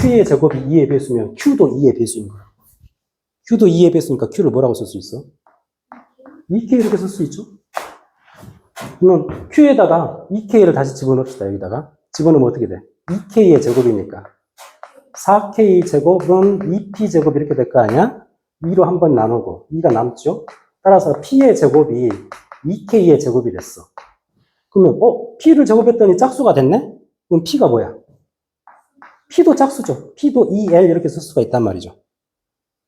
Q의 제곱이 2의 배수면 Q도 2의 배수인 거야. Q도 2의 배수니까 Q를 뭐라고 쓸 수 있어? 2K 이렇게 쓸 수 있죠? 그러면 Q에다가 2K를 다시 집어넣읍시다. 여기다가. 집어넣으면 어떻게 돼? 2K의 제곱이니까. 4K 제곱은 2P 제곱 이렇게 될 거 아니야? 2로 한 번 나누고 2가 남죠? 따라서 P의 제곱이 2K의 제곱이 됐어. 그러면 P를 제곱했더니 짝수가 됐네? 그럼 P가 뭐야? P도 짝수죠. P도 2L 이렇게 쓸 수가 있단 말이죠.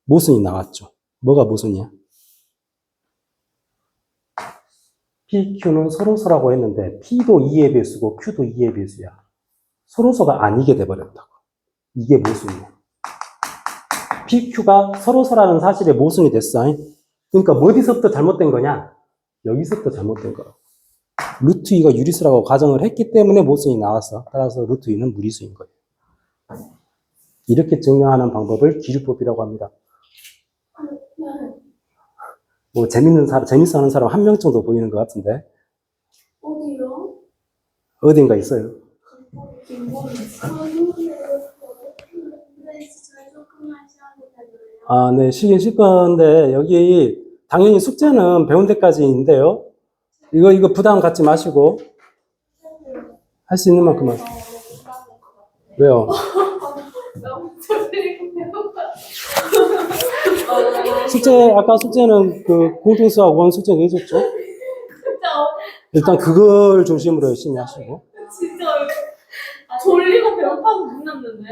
모순이 나왔죠. 뭐가 모순이야? PQ는 서로서라고 했는데 P도 2의 배수고 Q도 2의 배수야. 서로서가 아니게 돼버렸다고. 이게 모순이야. PQ가 서로서라는 사실에 모순이 됐어. 그러니까 어디서부터 잘못된 거냐? 여기서부터 잘못된 거야. 루트 2가 유리수라고 가정을 했기 때문에 모순이 나왔어. 따라서 루트 2는 무리수인 거예요. 이렇게 증명하는 방법을 기류법이라고 합니다. 뭐 재밌어 하는 사람 한 명 정도 보이는 것 같은데. 어디요? 어딘가 있어요. 아, 네, 쉬긴 쉴 건데, 여기, 당연히 숙제는 배운 데까지인데요. 이거 부담 갖지 마시고, 할 수 있는 만큼 하세요. 왜요? 아까 숙제는 공통수학 원 숙제 내줬죠? 일단 그걸 중심으로 열심히 하시고. 진짜 졸리고 배고파서 못 났는데.